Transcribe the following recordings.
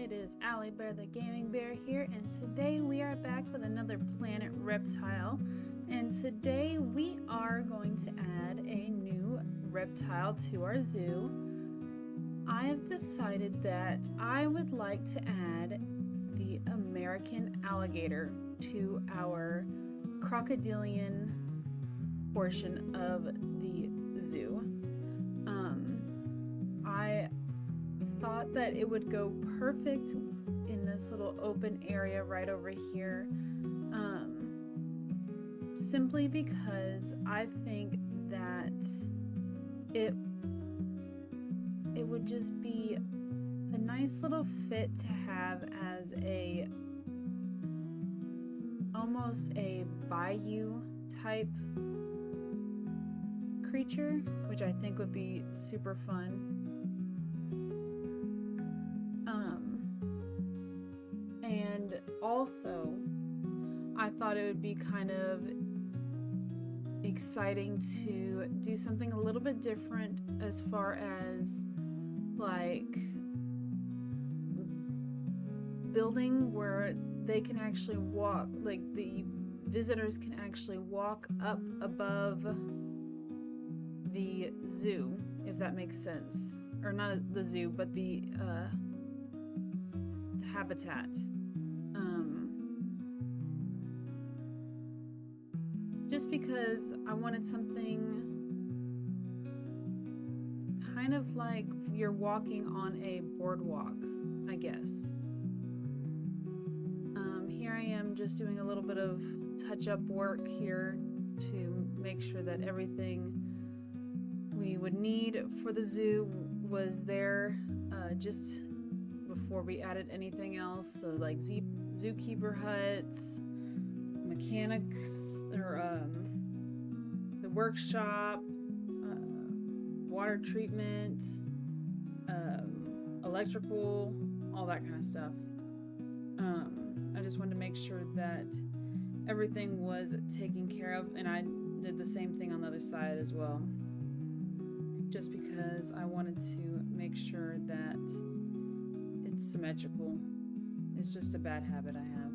It is Allie Bear the Gaming Bear here, and today we are back with another Planet Reptile. And today we are going to add a new reptile to our zoo. I have decided that I would like to add the American alligator to our crocodilian portion of the zoo. I thought that it would go perfect in this little open area right over here, simply because I think that it would just be a nice little fit to have as almost a bayou type creature, which I think would be super fun. And also, I thought it would be kind of exciting to do something a little bit different as far as like building where they can actually walk, like the visitors can actually walk up above the zoo, if that makes sense. Or not the zoo, but the habitat. Just because I wanted something kind of like you're walking on a boardwalk, I guess. Here I am just doing a little bit of touch-up work here to make sure that everything we would need for the zoo was there just before we added anything else. So like zookeeper huts, mechanics, or the workshop, water treatment, electrical, all that kind of stuff. I just wanted to make sure that everything was taken care of, and I did the same thing on the other side as well, just because I wanted to make sure that it's symmetrical. It's just a bad habit I have.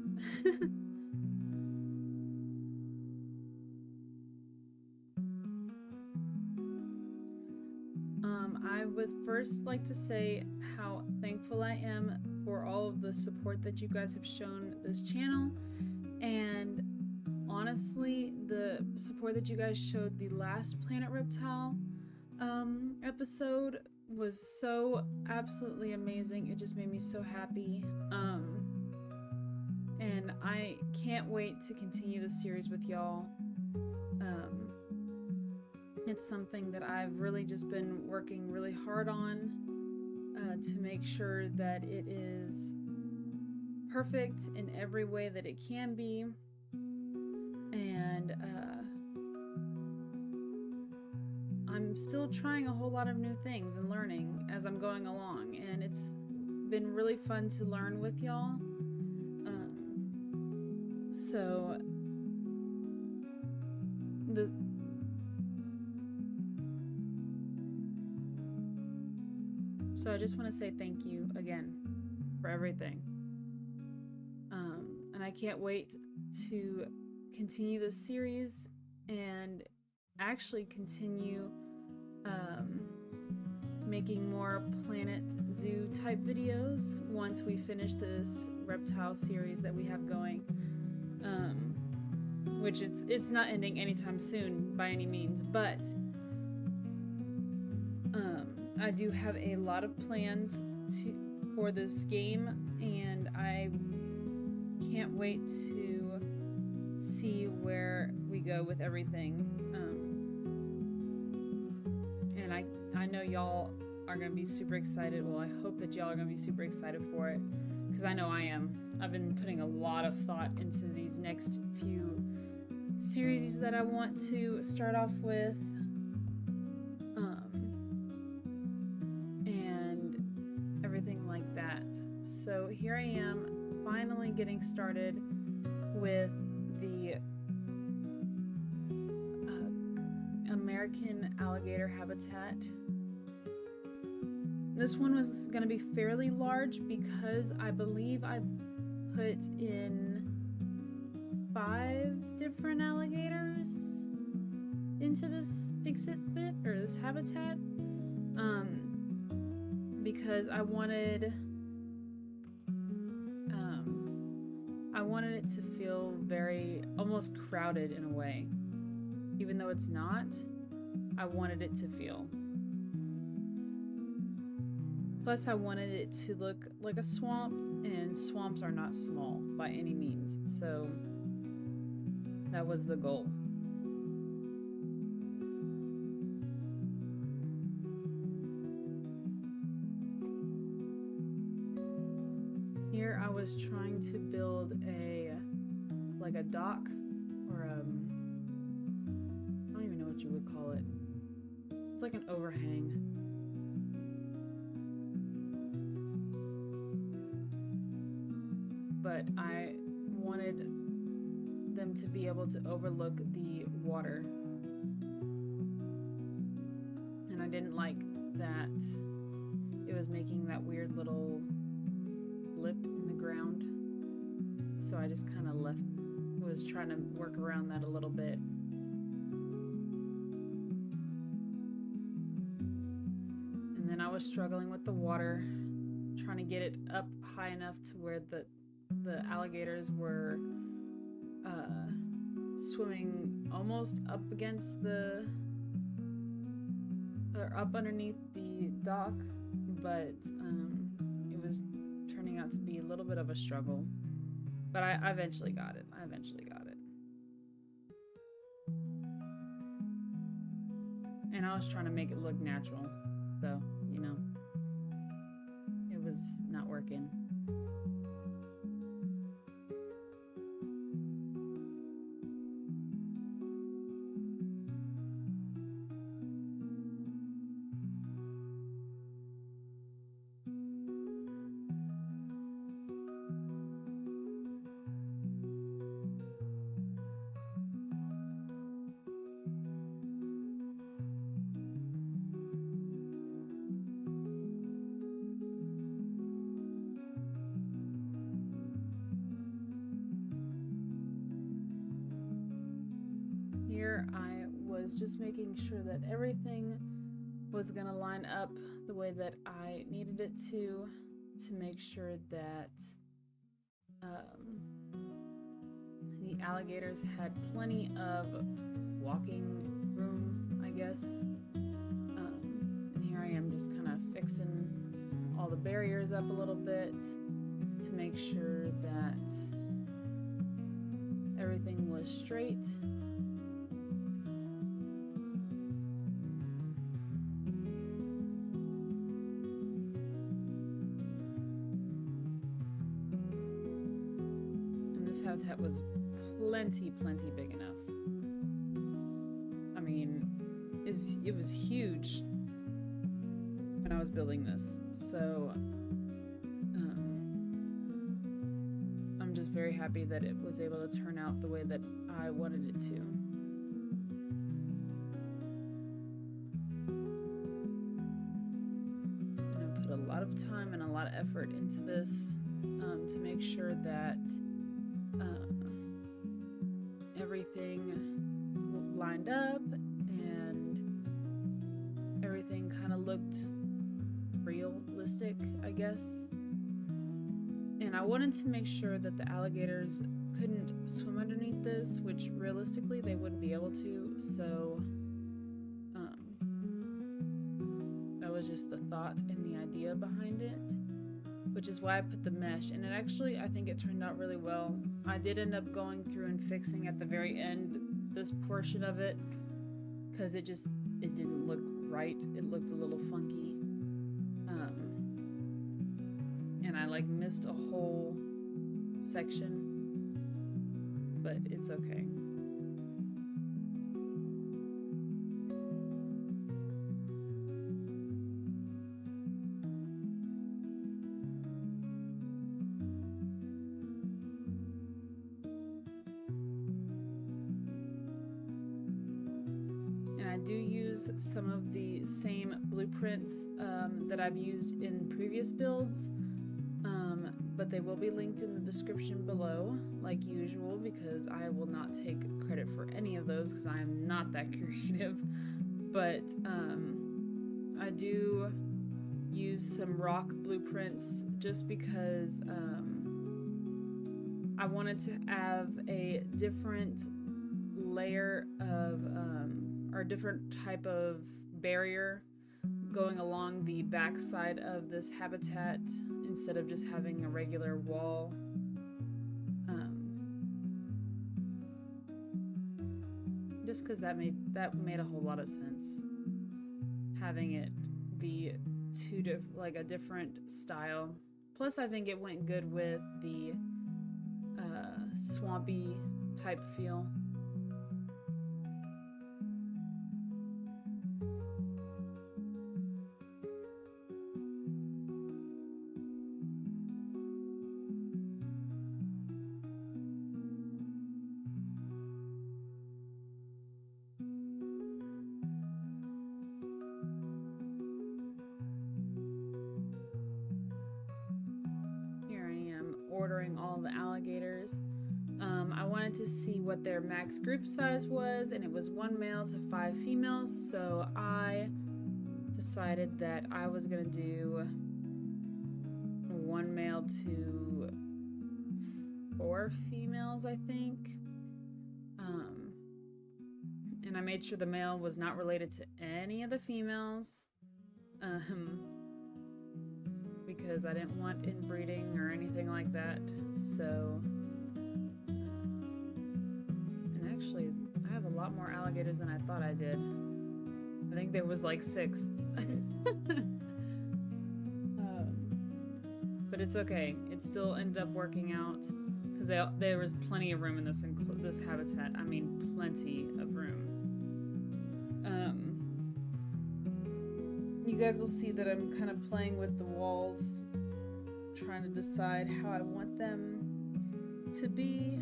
I would first like to say how thankful I am for all of the support that you guys have shown this channel, and honestly, the support that you guys showed the last Planet Reptile episode was so absolutely amazing. It just made me so happy, and I can't wait to continue the series with y'all. It's something that I've really just been working really hard on to make sure that it is perfect in every way that it can be, and I'm still trying a whole lot of new things and learning as I'm going along, and it's been really fun to learn with y'all. So I just want to say thank you again for everything. And I can't wait to continue this series and actually continue making more Planet Zoo type videos once we finish this reptile series that we have going. Which it's not ending anytime soon by any means, but I do have a lot of plans for this game, and I can't wait to see where we go with everything. And I know y'all are going to be super excited. Well, I hope that y'all are going to be super excited for it, because I know I am. I've been putting a lot of thought into these next few series that I want to start off with. And everything like that. So here I am, finally getting started with the American alligator habitat. This one was going to be fairly large because I believe I put in 5 different alligators into this exhibit or this habitat, because I wanted it to feel very almost crowded in a way, even though it's not. I wanted it to feel. Plus, I wanted it to look like a swamp, and swamps are not small by any means, so that was the goal. Here I was trying to build like a dock, or I don't even know what you would call it. It's like an overhang. But I wanted them to be able to overlook the water. And I didn't like that it was making that weird little lip in the ground. So I just kind of was trying to work around that a little bit. And then I was struggling with the water, trying to get it up high enough to where the alligators were swimming almost up against or up underneath the dock, but it was turning out to be a little bit of a struggle. But I eventually got it. And I was trying to make it look natural, so, you know, it was not working. Here I was just making sure that everything was gonna line up the way that I needed it to make sure that the alligators had plenty of walking room, I guess. And here I am just kind of fixing all the barriers up a little bit to make sure that everything was straight. Habitat was plenty big enough. I mean, it was huge when I was building this, so I'm just very happy that it was able to turn out the way that I wanted it to. And I put a lot of time and a lot of effort into this to make sure that everything lined up and everything kind of looked realistic, I guess. And I wanted to make sure that the alligators couldn't swim underneath this, which realistically they wouldn't be able to, so that was just the thought and the idea behind it, which is why I put the mesh. And it actually, I think it turned out really well. I did end up going through and fixing at the very end this portion of it because it didn't look right. It looked a little funky. And I like missed a whole section, but it's okay. I I do use some of the same blueprints that I've used in previous builds, but they will be linked in the description below, like usual, because I will not take credit for any of those because I am not that creative. But I do use some rock blueprints just because I wanted to have a different layer of or different type of barrier going along the back side of this habitat instead of just having a regular wall. Just because that made a whole lot of sense, having it be like a different style. Plus, I think it went good with the swampy type feel. Ordering all the alligators. I wanted to see what their max group size was, and it was 1 male to 5 females, so I decided that I was gonna do 1 male to 4 females, I think. And I made sure the male was not related to any of the females. Because I didn't want inbreeding or anything like that. So, and actually, I have a lot more alligators than I thought I did. I think there was like 6. But it's okay. It still ended up working out because there was plenty of room in this habitat. I mean, plenty of room. You guys will see that I'm kind of playing with the walls, trying to decide how I want them to be.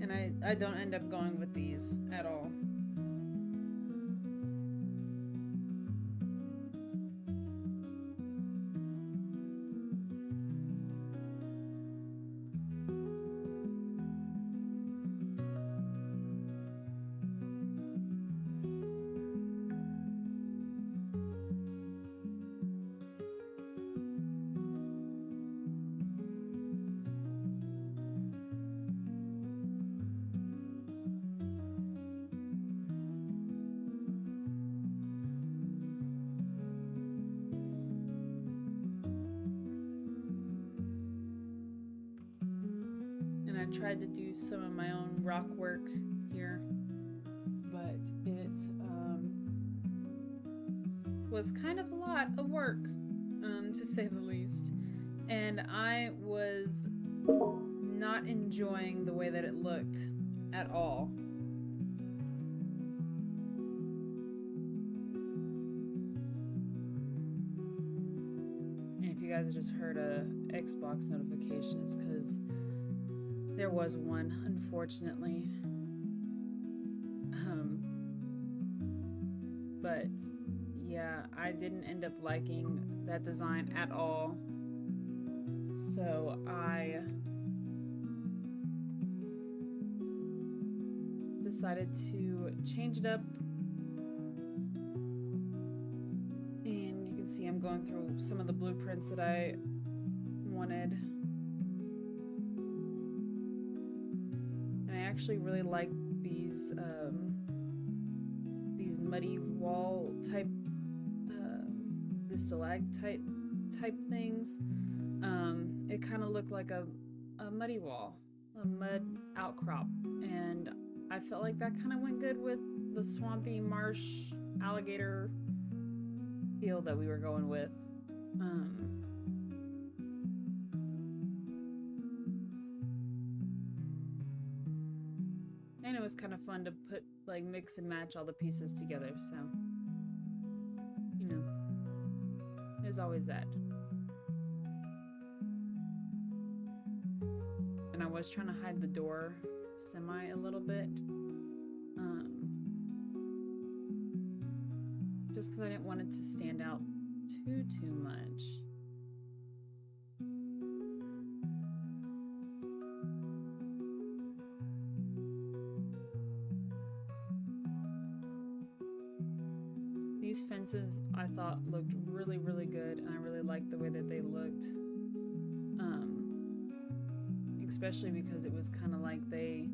And I don't end up going with these at all. I tried to do some of my own rock work here, but it was kind of a lot of work, to say the least, and I was not enjoying the way that it looked at all. And if you guys just heard a Xbox notification, it's because there was one, unfortunately. But yeah, I didn't end up liking that design at all. So I decided to change it up. And you can see I'm going through some of the blueprints that I wanted. I actually really like these muddy wall type, the stalactite type things. It kind of looked like a muddy wall, a mud outcrop, and I felt like that kind of went good with the swampy marsh alligator feel that we were going with. And it was kind of fun to mix and match all the pieces together, so, you know, there's always that. And I was trying to hide the door a little bit, just because I didn't want it to stand out too much. These fences I thought looked really good, and I really liked the way that they looked. Especially because it was kind of like they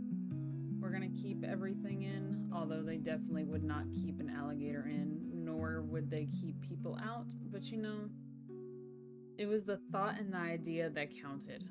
were gonna keep everything in, although they definitely would not keep an alligator in, nor would they keep people out. But you know, it was the thought and the idea that counted.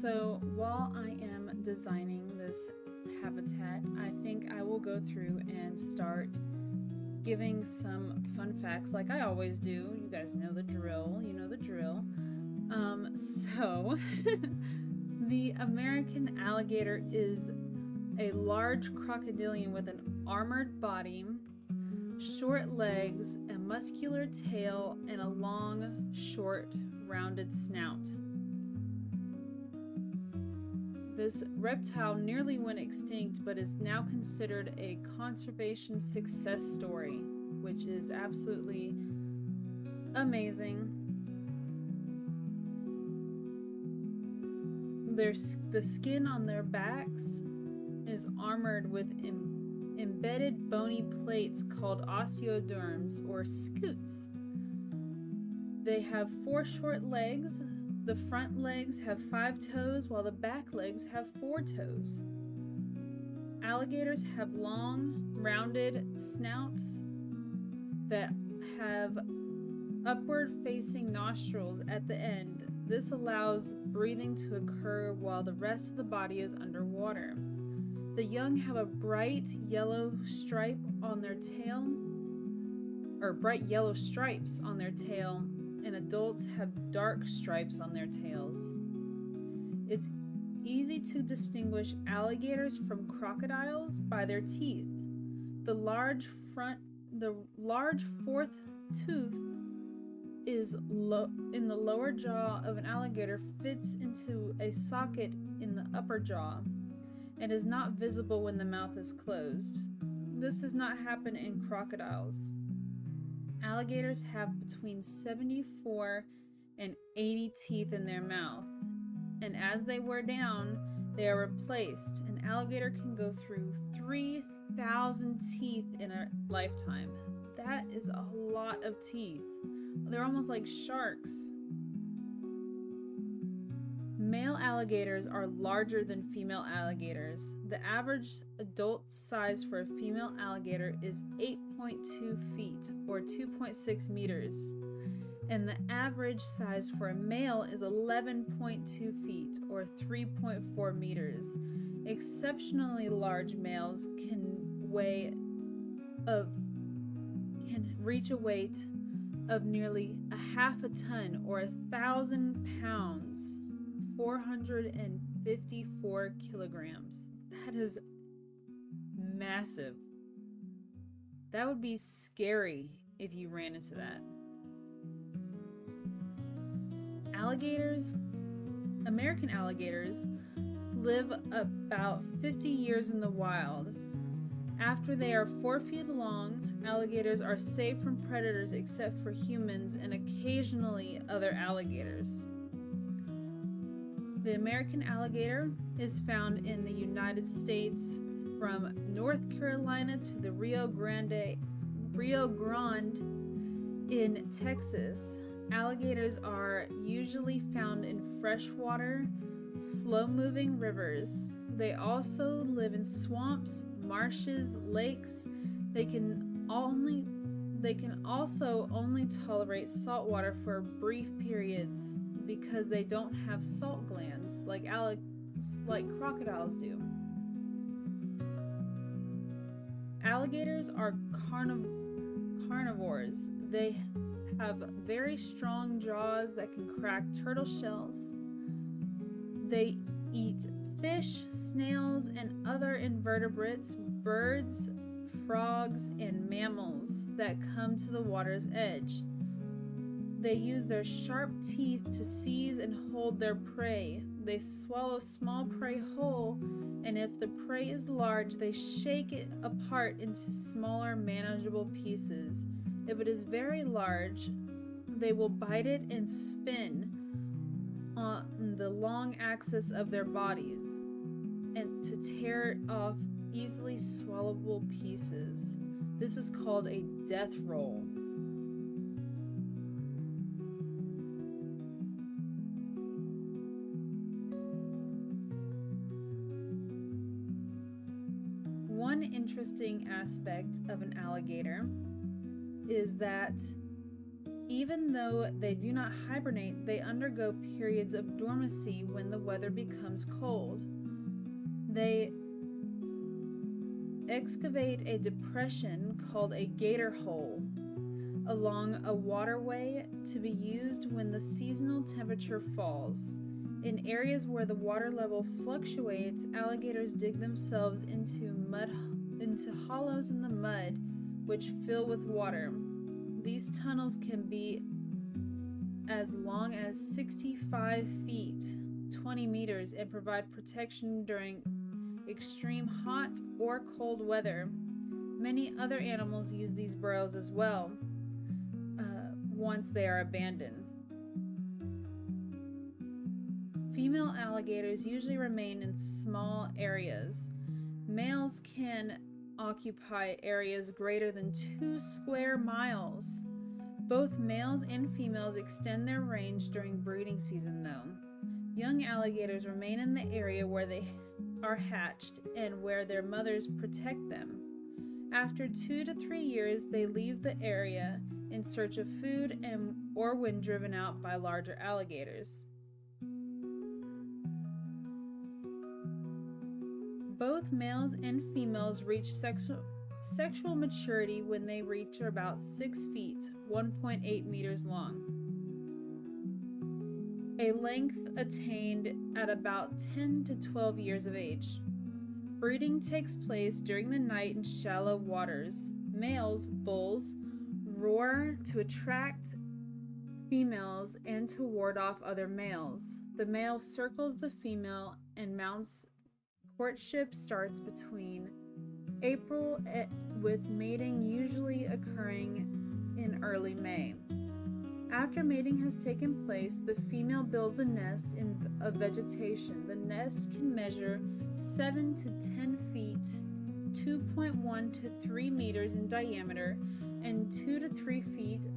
So while I am designing this habitat, I think I will go through and start giving some fun facts like I always do. You guys know the drill. You know the drill. So the American alligator is a large crocodilian with an armored body, short legs, a muscular tail, and a long, short, rounded snout. This reptile nearly went extinct, but is now considered a conservation success story, which is absolutely amazing. The skin on their backs is armored with embedded bony plates called osteoderms or scutes. They have 4 short legs. The front legs have 5 toes, while the back legs have 4 toes. Alligators have long, rounded snouts that have upward-facing nostrils at the end. This allows breathing to occur while the rest of the body is underwater. The young have a bright yellow stripe on their tail, or bright yellow stripes on their tail, and adults have dark stripes on their tails. It's easy to distinguish alligators from crocodiles by their teeth. The large fourth tooth is in the lower jaw of an alligator, fits into a socket in the upper jaw, and is not visible when the mouth is closed. This does not happen in crocodiles. Alligators have between 74 and 80 teeth in their mouth, and as they wear down, they are replaced. An alligator can go through 3,000 teeth in a lifetime. That is a lot of teeth. They're almost like sharks. Male alligators are larger than female alligators. The average adult size for a female alligator is 8.2 feet or 2.6 meters. And the average size for a male is 11.2 feet or 3.4 meters. Exceptionally large males can reach a weight of nearly a half a ton or 1,000 pounds, 454 kilograms. That is massive. That would be scary if you ran into that. Alligators, American alligators, live about 50 years in the wild. After they are 4 feet long, alligators are safe from predators except for humans and occasionally other alligators. The American alligator is found in the United States from North Carolina to the Rio Grande in Texas. Alligators are usually found in freshwater, slow-moving rivers. They also live in swamps, marshes, lakes. They can also only tolerate salt water for brief periods because they don't have salt glands like crocodiles do. Alligators are carnivores. They have very strong jaws that can crack turtle shells. They eat fish, snails, and other invertebrates, birds, frogs, and mammals that come to the water's edge. They use their sharp teeth to seize and hold their prey. They swallow small prey whole, and if the prey is large, they shake it apart into smaller, manageable pieces. If it is very large, they will bite it and spin on the long axis of their bodies and to tear off easily swallowable pieces. This is called a death roll. One interesting aspect of an alligator is that even though they do not hibernate, they undergo periods of dormancy when the weather becomes cold. They excavate a depression called a gator hole along a waterway to be used when the seasonal temperature falls. In areas where the water level fluctuates, alligators dig themselves into hollows in the mud, which fill with water. These tunnels can be as long as 65 feet, 20 meters, and provide protection during extreme hot or cold weather. Many other animals use these burrows as well once they are abandoned. Female alligators usually remain in small areas. Males can occupy areas greater than 2 square miles. Both males and females extend their range during breeding season, though. Young alligators remain in the area where they are hatched and where their mothers protect them. After 2 to 3 years, they leave the area in search of food or when driven out by larger alligators. Both males and females reach sexual maturity when they reach about 6 feet, 1.8 meters long. A length attained at about 10 to 12 years of age. Breeding takes place during the night in shallow waters. Males, bulls, roar to attract females and to ward off other males. The male circles the female and mounts. Courtship starts between April with mating usually occurring in early May. After mating has taken place, the female builds a nest of vegetation. The nest can measure 7 to 10 feet, 2.1 to 3 meters in diameter, and 2 to 3 feet,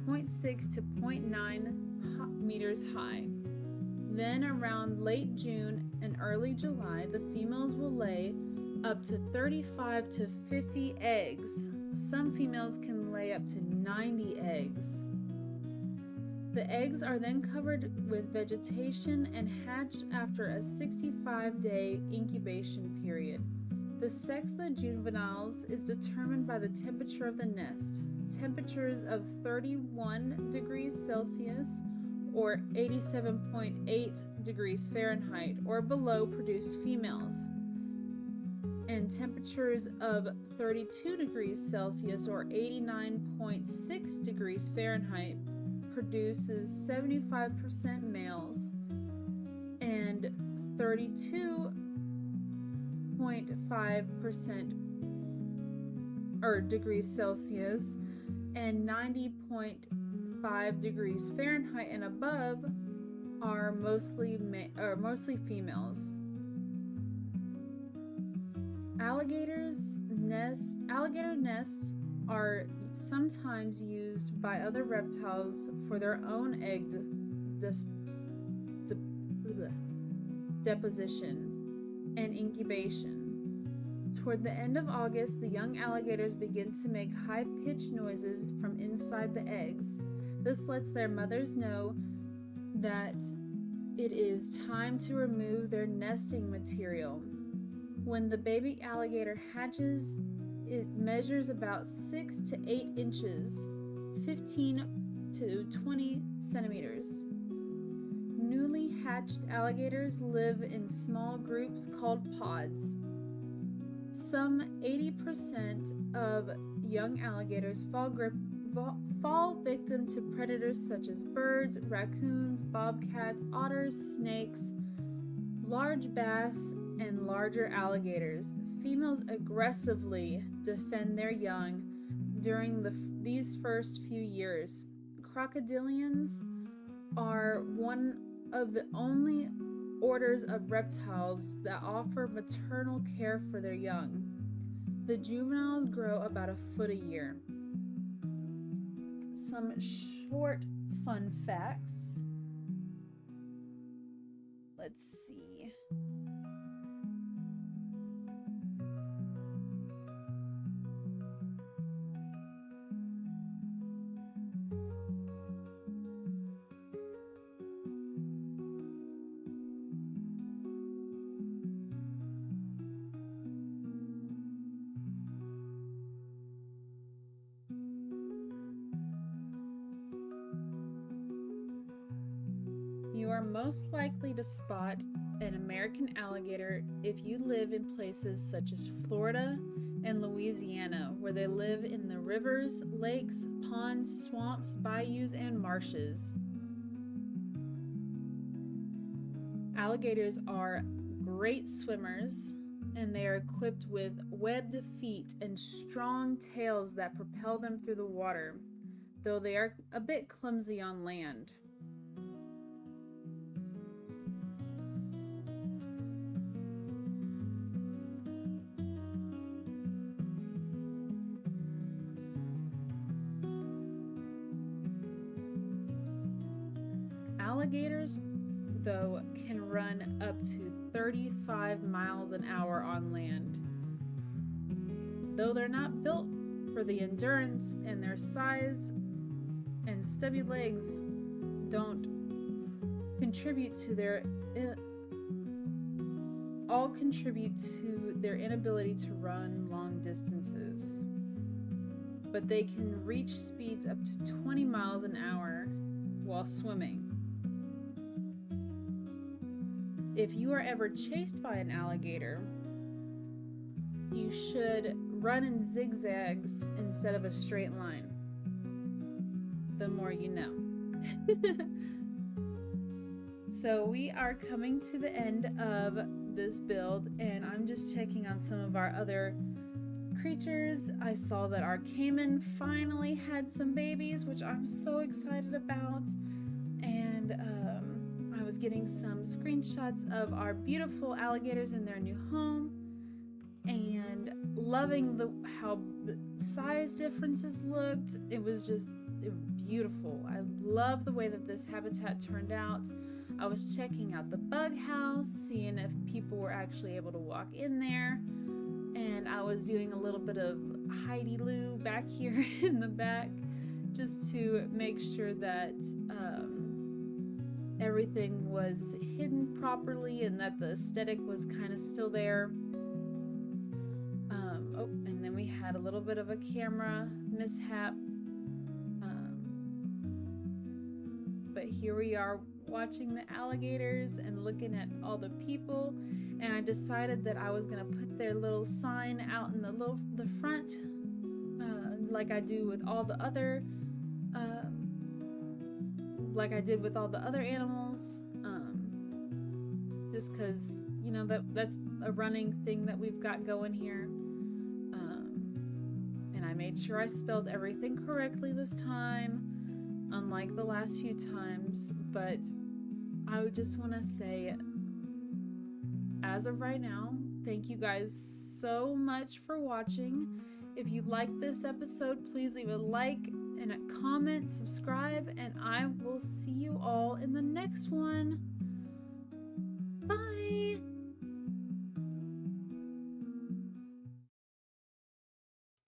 0.6 to 0.9 meters high. Then around late June and early July, the females will lay up to 35 to 50 eggs. Some females can lay up to 90 eggs. The eggs are then covered with vegetation and hatched after a 65-day incubation period. The sex of the juveniles is determined by the temperature of the nest. Temperatures of 31 degrees Celsius or 87.8 degrees Fahrenheit or below produce females, and temperatures of 32 degrees Celsius or 89.6 degrees Fahrenheit produces 75% males, and 32.5% degrees Celsius and 90.5 degrees Fahrenheit and above are mostly females. Alligator nests are sometimes used by other reptiles for their own egg de- deposition and incubation. Toward the end of August, the young alligators begin to make high-pitched noises from inside the eggs. This lets their mothers know that it is time to remove their nesting material. When the baby alligator hatches, it measures about 6 to 8 inches, 15 to 20 centimeters. Newly hatched alligators live in small groups called pods. Some 80% of young alligators fall victim to predators such as birds, raccoons, bobcats, otters, snakes, large bass, and larger alligators. Females aggressively defend their young during these first few years. Crocodilians are one of the only orders of reptiles that offer maternal care for their young. The juveniles grow about a foot a year. Some short fun facts. Let's see. You are most likely to spot an American alligator if you live in places such as Florida and Louisiana, where they live in the rivers, lakes, ponds, swamps, bayous, and marshes. Alligators are great swimmers, and they are equipped with webbed feet and strong tails that propel them through the water, though they are a bit clumsy on land. Alligators, though, can run up to 35 miles an hour on land. Though they're not built for the endurance, and their size and stubby legs don't contribute to their inability to run long distances. But they can reach speeds up to 20 miles an hour while swimming. If you are ever chased by an alligator, you should run in zigzags instead of a straight line. The more you know. So we are coming to the end of this build, and I'm just checking on some of our other creatures. I saw that our caiman finally had some babies, which I'm so excited about. And I was getting some screenshots of our beautiful alligators in their new home, and loving how the size differences looked. It was beautiful. I love the way that this habitat turned out. I was checking out the bug house, seeing if people were actually able to walk in there, and I was doing a little bit of Heidi-Loo back here in the back, just to make sure that everything was hidden properly and that the aesthetic was kind of still there. And then we had a little bit of a camera mishap. But here we are watching the alligators and looking at all the people, and I decided that I was gonna put their little sign out in the front, like I do with all the other like I did with all the other animals, just because, you know, that's a running thing that we've got going here. And I made sure I spelled everything correctly this time, unlike the last few times. But I would just want to say, as of right now, Thank you guys so much for watching. If you liked this episode, please leave a like and a comment, subscribe, and I will see you all in the next one.